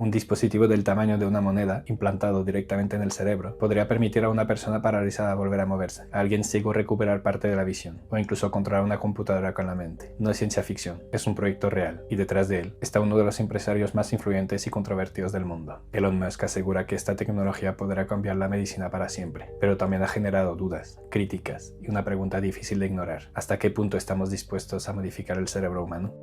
Un dispositivo del tamaño de una moneda, implantado directamente en el cerebro, podría permitir a una persona paralizada volver a moverse, a alguien ciego recuperar parte de la visión, o incluso controlar una computadora con la mente. No es ciencia ficción, es un proyecto real, y detrás de él está uno de los empresarios más influyentes y controvertidos del mundo. Elon Musk asegura que esta tecnología podrá cambiar la medicina para siempre, pero también ha generado dudas, críticas y una pregunta difícil de ignorar. ¿Hasta qué punto estamos dispuestos a modificar el cerebro humano?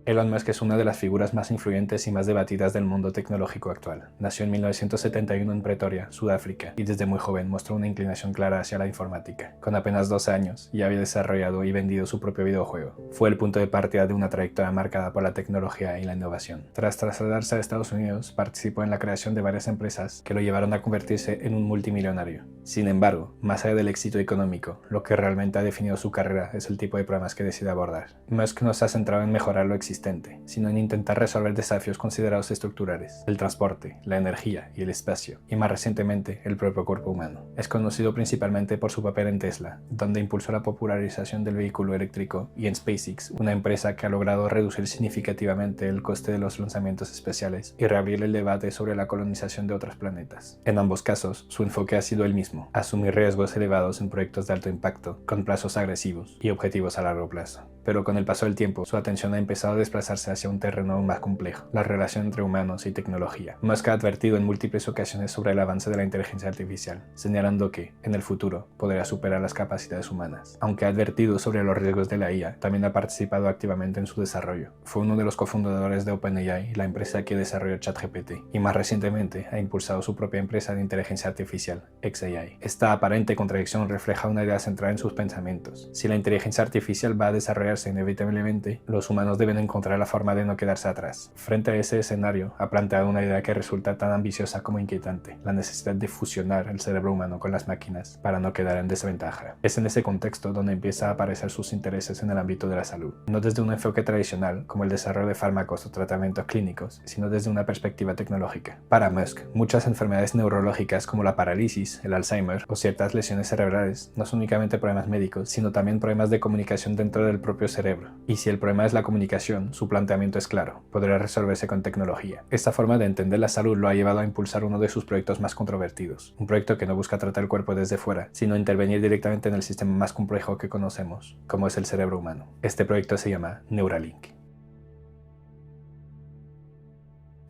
Elon Musk es una de las figuras más influyentes y más debatidas del mundo tecnológico actual. Nació en 1971 en Pretoria, Sudáfrica, y desde muy joven mostró una inclinación clara hacia la informática. Con apenas 2 años, ya había desarrollado y vendido su propio videojuego. Fue el punto de partida de una trayectoria marcada por la tecnología y la innovación. Tras trasladarse a Estados Unidos, participó en la creación de varias empresas que lo llevaron a convertirse en un multimillonario. Sin embargo, más allá del éxito económico, lo que realmente ha definido su carrera es el tipo de problemas que decide abordar. Musk no se ha centrado en mejorar lo existente, sino en intentar resolver desafíos considerados estructurales: el transporte, la energía y el espacio, y más recientemente el propio cuerpo humano. Es conocido principalmente por su papel en Tesla, donde impulsó la popularización del vehículo eléctrico, y en SpaceX, una empresa que ha logrado reducir significativamente el coste de los lanzamientos espaciales y reabrir el debate sobre la colonización de otros planetas. En ambos casos, su enfoque ha sido el mismo: asumir riesgos elevados en proyectos de alto impacto, con plazos agresivos y objetivos a largo plazo. Pero con el paso del tiempo, su atención ha empezado a desplazarse hacia un terreno aún más complejo: la relación entre humanos y tecnología. Musk ha advertido en múltiples ocasiones sobre el avance de la inteligencia artificial, señalando que, en el futuro, podría superar las capacidades humanas. Aunque ha advertido sobre los riesgos de la IA, también ha participado activamente en su desarrollo. Fue uno de los cofundadores de OpenAI, la empresa que desarrolló ChatGPT, y más recientemente ha impulsado su propia empresa de inteligencia artificial, xAI. Esta aparente contradicción refleja una idea centrada en sus pensamientos: si la inteligencia artificial va a desarrollarse inevitablemente, los humanos deben encontrar la forma de no quedarse atrás. Frente a ese escenario, ha planteado una idea que resulta tan ambiciosa como inquietante: la necesidad de fusionar el cerebro humano con las máquinas para no quedar en desventaja. Es en ese contexto donde empieza a aparecer sus intereses en el ámbito de la salud, no desde un enfoque tradicional como el desarrollo de fármacos o tratamientos clínicos, sino desde una perspectiva tecnológica. Para Musk, muchas enfermedades neurológicas como la parálisis, el Alzheimer o ciertas lesiones cerebrales no son únicamente problemas médicos, sino también problemas de comunicación dentro del propio cerebro. Y si el problema es la comunicación, su planteamiento es claro: podrá resolverse con tecnología. Esta forma de entender la salud lo ha llevado a impulsar uno de sus proyectos más controvertidos, un proyecto que no busca tratar el cuerpo desde fuera, sino intervenir directamente en el sistema más complejo que conocemos, como es el cerebro humano. Este proyecto se llama Neuralink.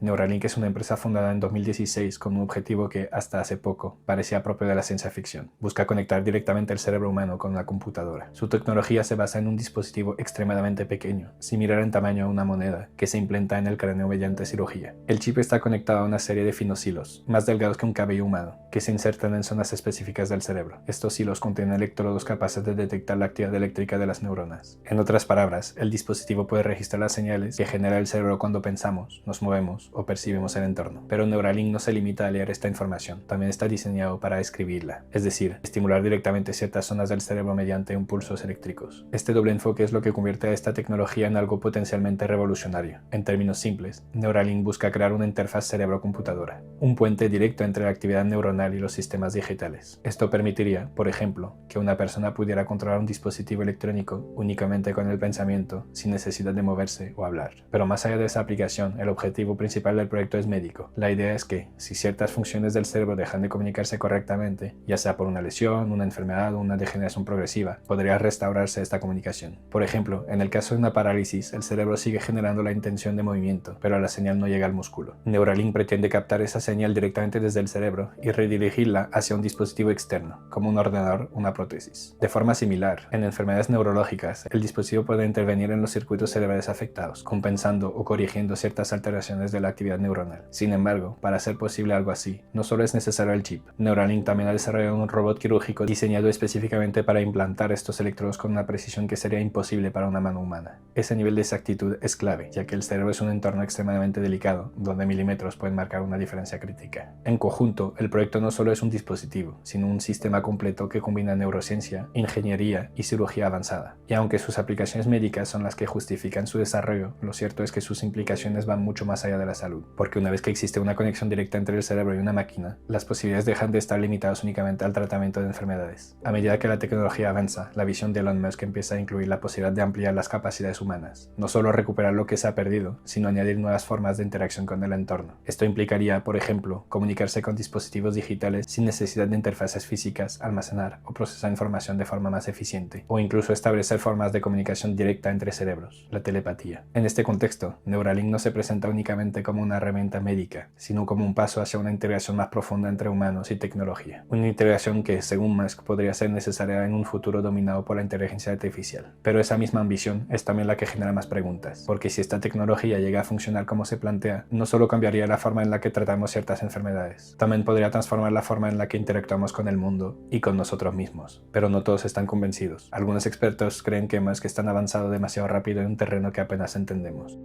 Neuralink es una empresa fundada en 2016 con un objetivo que, hasta hace poco, parecía propio de la ciencia ficción. Busca conectar directamente el cerebro humano con una computadora. Su tecnología se basa en un dispositivo extremadamente pequeño, similar en tamaño a una moneda, que se implanta en el cráneo mediante cirugía. El chip está conectado a una serie de finos hilos, más delgados que un cabello humano, que se insertan en zonas específicas del cerebro. Estos hilos contienen electrodos capaces de detectar la actividad eléctrica de las neuronas. En otras palabras, el dispositivo puede registrar las señales que genera el cerebro cuando pensamos, nos movemos o percibimos el entorno. Pero Neuralink no se limita a leer esta información, también está diseñado para escribirla, es decir, estimular directamente ciertas zonas del cerebro mediante impulsos eléctricos. Este doble enfoque es lo que convierte a esta tecnología en algo potencialmente revolucionario. En términos simples, Neuralink busca crear una interfaz cerebro-computadora, un puente directo entre la actividad neuronal y los sistemas digitales. Esto permitiría, por ejemplo, que una persona pudiera controlar un dispositivo electrónico únicamente con el pensamiento, sin necesidad de moverse o hablar. Pero más allá de esa aplicación, el objetivo principal del proyecto es médico. La idea es que, si ciertas funciones del cerebro dejan de comunicarse correctamente, ya sea por una lesión, una enfermedad o una degeneración progresiva, podría restaurarse esta comunicación. Por ejemplo, en el caso de una parálisis, el cerebro sigue generando la intención de movimiento, pero la señal no llega al músculo. Neuralink pretende captar esa señal directamente desde el cerebro y redirigirla hacia un dispositivo externo, como un ordenador o una prótesis. De forma similar, en enfermedades neurológicas, el dispositivo puede intervenir en los circuitos cerebrales afectados, compensando o corrigiendo ciertas alteraciones de la actividad neuronal. Sin embargo, para hacer posible algo así, no solo es necesario el chip. Neuralink también ha desarrollado un robot quirúrgico diseñado específicamente para implantar estos electrodos con una precisión que sería imposible para una mano humana. Ese nivel de exactitud es clave, ya que el cerebro es un entorno extremadamente delicado, donde milímetros pueden marcar una diferencia crítica. En conjunto, el proyecto no solo es un dispositivo, sino un sistema completo que combina neurociencia, ingeniería y cirugía avanzada. Y aunque sus aplicaciones médicas son las que justifican su desarrollo, lo cierto es que sus implicaciones van mucho más allá de la salud. salud, porque una vez que existe una conexión directa entre el cerebro y una máquina, las posibilidades dejan de estar limitadas únicamente al tratamiento de enfermedades. A medida que la tecnología avanza, la visión de Elon Musk empieza a incluir la posibilidad de ampliar las capacidades humanas, no solo recuperar lo que se ha perdido, sino añadir nuevas formas de interacción con el entorno. Esto implicaría, por ejemplo, comunicarse con dispositivos digitales sin necesidad de interfaces físicas, almacenar o procesar información de forma más eficiente, o incluso establecer formas de comunicación directa entre cerebros, la telepatía. En este contexto, Neuralink no se presenta únicamente como una herramienta médica, sino como un paso hacia una integración más profunda entre humanos y tecnología. Una integración que, según Musk, podría ser necesaria en un futuro dominado por la inteligencia artificial. Pero esa misma ambición es también la que genera más preguntas, porque si esta tecnología llega a funcionar como se plantea, no solo cambiaría la forma en la que tratamos ciertas enfermedades, también podría transformar la forma en la que interactuamos con el mundo y con nosotros mismos. Pero no todos están convencidos. Algunos expertos creen que Musk está avanzado demasiado rápido en un terreno que apenas entendemos.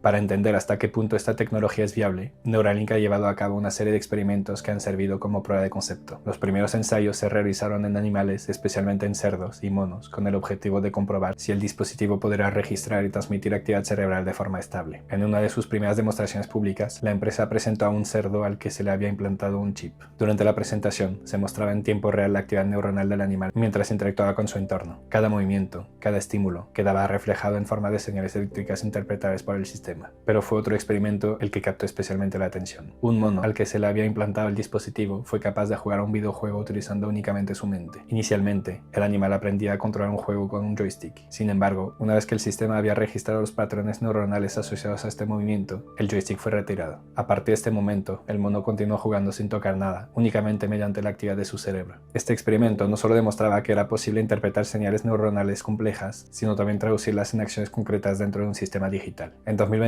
Para entender hasta qué punto esta tecnología es viable, Neuralink ha llevado a cabo una serie de experimentos que han servido como prueba de concepto. Los primeros ensayos se realizaron en animales, especialmente en cerdos y monos, con el objetivo de comprobar si el dispositivo podría registrar y transmitir actividad cerebral de forma estable. En una de sus primeras demostraciones públicas, la empresa presentó a un cerdo al que se le había implantado un chip. Durante la presentación, se mostraba en tiempo real la actividad neuronal del animal mientras interactuaba con su entorno. Cada movimiento, cada estímulo, quedaba reflejado en forma de señales eléctricas interpretables por el sistema. Pero fue otro experimento el que captó especialmente la atención. Un mono al que se le había implantado el dispositivo fue capaz de jugar a un videojuego utilizando únicamente su mente. Inicialmente, el animal aprendía a controlar un juego con un joystick. Sin embargo, una vez que el sistema había registrado los patrones neuronales asociados a este movimiento, el joystick fue retirado. A partir de este momento, el mono continuó jugando sin tocar nada, únicamente mediante la actividad de su cerebro. Este experimento no solo demostraba que era posible interpretar señales neuronales complejas, sino también traducirlas en acciones concretas dentro de un sistema digital. En 2023,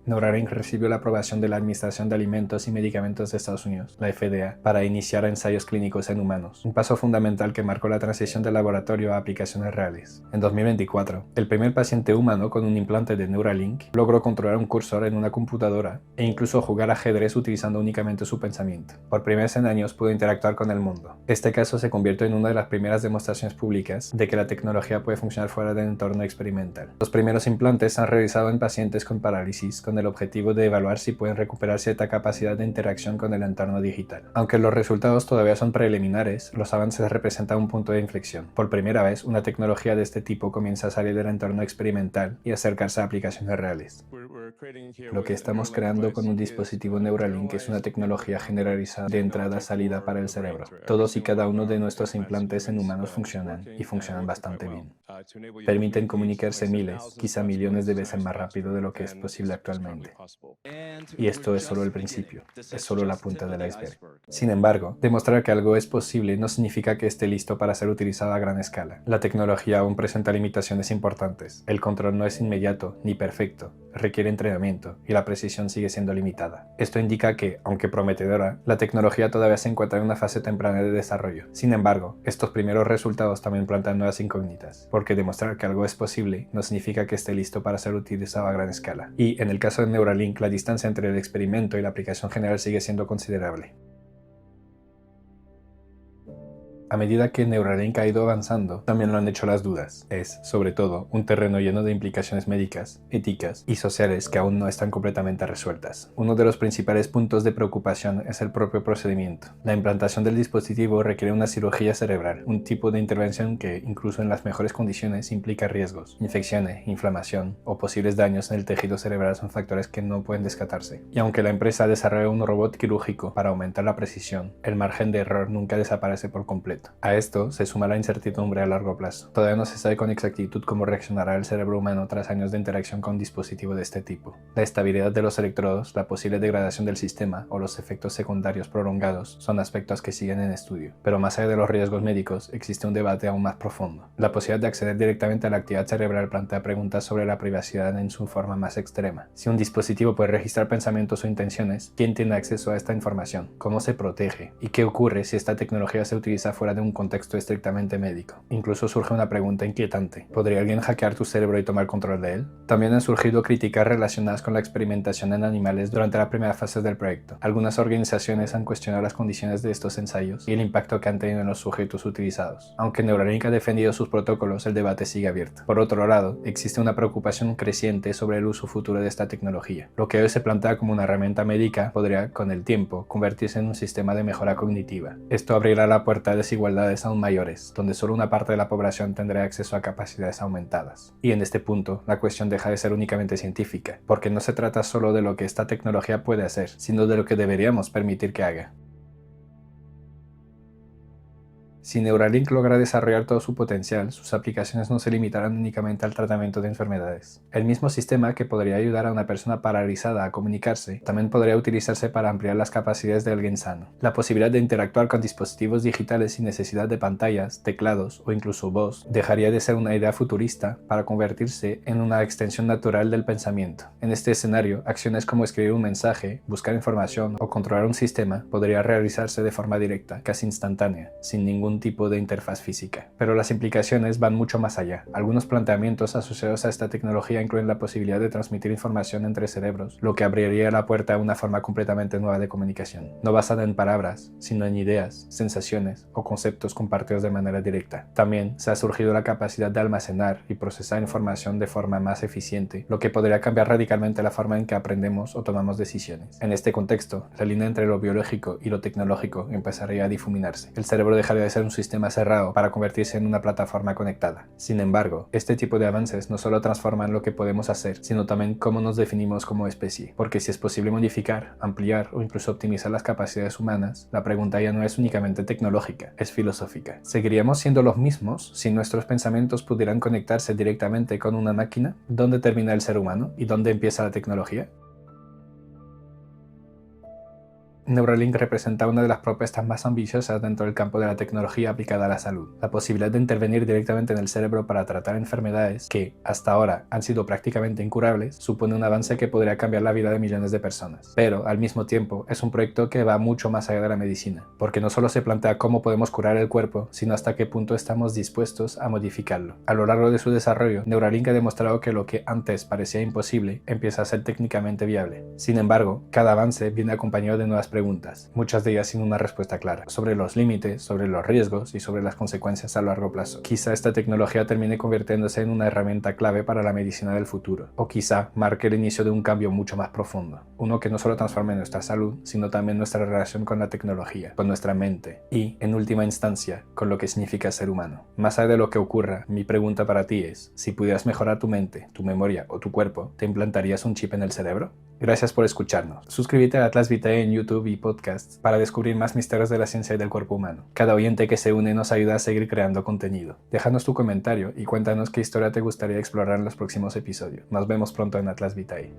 Neuralink recibió la aprobación de la Administración de Alimentos y Medicamentos de Estados Unidos, la FDA, para iniciar ensayos clínicos en humanos, un paso fundamental que marcó la transición del laboratorio a aplicaciones reales. En 2024, el primer paciente humano con un implante de Neuralink logró controlar un cursor en una computadora e incluso jugar ajedrez utilizando únicamente su pensamiento. Por primera vez en años pudo interactuar con el mundo. Este caso se convirtió en una de las primeras demostraciones públicas de que la tecnología puede funcionar fuera del entorno experimental. Los primeros implantes se han realizado en pacientes con parálisis con el objetivo de evaluar si pueden recuperar cierta capacidad de interacción con el entorno digital. Aunque los resultados todavía son preliminares, los avances representan un punto de inflexión. Por primera vez, una tecnología de este tipo comienza a salir del entorno experimental y acercarse a aplicaciones reales. Lo que estamos creando con un dispositivo Neuralink es una tecnología generalizada de entrada-salida para el cerebro. Todos y cada uno de nuestros implantes en humanos funcionan, y funcionan bastante bien. Permiten comunicarse miles, quizá millones de veces más rápido de lo que es posible actualmente. Y esto es solo el principio, es solo la punta del iceberg. Sin embargo, demostrar que algo es posible no significa que esté listo para ser utilizado a gran escala. La tecnología aún presenta limitaciones importantes. El control no es inmediato ni perfecto, requiere entrenamiento y la precisión sigue siendo limitada. Esto indica que, aunque prometedora, la tecnología todavía se encuentra en una fase temprana de desarrollo. Sin embargo, estos primeros resultados también plantean nuevas incógnitas, porque demostrar que algo es posible no significa que esté listo para ser utilizado a gran escala. Y, en el caso de Neuralink, la distancia entre el experimento y la aplicación general sigue siendo considerable. A medida que Neuralink ha ido avanzando, también lo han hecho las dudas. Es, sobre todo, un terreno lleno de implicaciones médicas, éticas y sociales que aún no están completamente resueltas. Uno de los principales puntos de preocupación es el propio procedimiento. La implantación del dispositivo requiere una cirugía cerebral, un tipo de intervención que, incluso en las mejores condiciones, implica riesgos. Infecciones, inflamación o posibles daños en el tejido cerebral son factores que no pueden descartarse. Y aunque la empresa desarrolla un robot quirúrgico para aumentar la precisión, el margen de error nunca desaparece por completo. A esto se suma la incertidumbre a largo plazo. Todavía no se sabe con exactitud cómo reaccionará el cerebro humano tras años de interacción con un dispositivo de este tipo. La estabilidad de los electrodos, la posible degradación del sistema o los efectos secundarios prolongados son aspectos que siguen en estudio. Pero más allá de los riesgos médicos, existe un debate aún más profundo. La posibilidad de acceder directamente a la actividad cerebral plantea preguntas sobre la privacidad en su forma más extrema. Si un dispositivo puede registrar pensamientos o intenciones, ¿quién tiene acceso a esta información? ¿Cómo se protege? ¿Y qué ocurre si esta tecnología se utiliza fuera fuera de un contexto estrictamente médico. Incluso surge una pregunta inquietante: ¿podría alguien hackear tu cerebro y tomar control de él? También han surgido críticas relacionadas con la experimentación en animales durante la primera fase del proyecto. Algunas organizaciones han cuestionado las condiciones de estos ensayos y el impacto que han tenido en los sujetos utilizados. Aunque Neuralink ha defendido sus protocolos, el debate sigue abierto. Por otro lado, existe una preocupación creciente sobre el uso futuro de esta tecnología. Lo que hoy se plantea como una herramienta médica podría, con el tiempo, convertirse en un sistema de mejora cognitiva. Esto abrirá la puerta a desigualdades aún mayores, donde solo una parte de la población tendrá acceso a capacidades aumentadas. Y en este punto, la cuestión deja de ser únicamente científica, porque no se trata solo de lo que esta tecnología puede hacer, sino de lo que deberíamos permitir que haga. Si Neuralink logra desarrollar todo su potencial, sus aplicaciones no se limitarán únicamente al tratamiento de enfermedades. El mismo sistema que podría ayudar a una persona paralizada a comunicarse, también podría utilizarse para ampliar las capacidades de alguien sano. La posibilidad de interactuar con dispositivos digitales sin necesidad de pantallas, teclados o incluso voz dejaría de ser una idea futurista para convertirse en una extensión natural del pensamiento. En este escenario, acciones como escribir un mensaje, buscar información o controlar un sistema podría realizarse de forma directa, casi instantánea, sin ningún tipo de interfaz física. Pero las implicaciones van mucho más allá. Algunos planteamientos asociados a esta tecnología incluyen la posibilidad de transmitir información entre cerebros, lo que abriría la puerta a una forma completamente nueva de comunicación, no basada en palabras, sino en ideas, sensaciones o conceptos compartidos de manera directa. También se ha surgido la capacidad de almacenar y procesar información de forma más eficiente, lo que podría cambiar radicalmente la forma en que aprendemos o tomamos decisiones. En este contexto, la línea entre lo biológico y lo tecnológico empezaría a difuminarse. El cerebro dejaría de ser un sistema cerrado para convertirse en una plataforma conectada. Sin embargo, este tipo de avances no solo transforman lo que podemos hacer, sino también cómo nos definimos como especie. Porque si es posible modificar, ampliar o incluso optimizar las capacidades humanas, la pregunta ya no es únicamente tecnológica, es filosófica. ¿Seguiríamos siendo los mismos si nuestros pensamientos pudieran conectarse directamente con una máquina? ¿Dónde termina el ser humano y dónde empieza la tecnología? Neuralink representa una de las propuestas más ambiciosas dentro del campo de la tecnología aplicada a la salud. La posibilidad de intervenir directamente en el cerebro para tratar enfermedades que, hasta ahora, han sido prácticamente incurables, supone un avance que podría cambiar la vida de millones de personas. Pero, al mismo tiempo, es un proyecto que va mucho más allá de la medicina, porque no solo se plantea cómo podemos curar el cuerpo, sino hasta qué punto estamos dispuestos a modificarlo. A lo largo de su desarrollo, Neuralink ha demostrado que lo que antes parecía imposible empieza a ser técnicamente viable. Sin embargo, cada avance viene acompañado de nuevas preguntas, muchas de ellas sin una respuesta clara, sobre los límites, sobre los riesgos y sobre las consecuencias a largo plazo. Quizá esta tecnología termine convirtiéndose en una herramienta clave para la medicina del futuro, o quizá marque el inicio de un cambio mucho más profundo, uno que no solo transforme nuestra salud, sino también nuestra relación con la tecnología, con nuestra mente y, en última instancia, con lo que significa ser humano. Más allá de lo que ocurra, mi pregunta para ti es, si pudieras mejorar tu mente, tu memoria o tu cuerpo, ¿te implantarías un chip en el cerebro? Gracias por escucharnos. Suscríbete a Atlas Vitae en YouTube y podcasts para descubrir más misterios de la ciencia y del cuerpo humano. Cada oyente que se une nos ayuda a seguir creando contenido. Déjanos tu comentario y cuéntanos qué historia te gustaría explorar en los próximos episodios. Nos vemos pronto en Atlas Vitae.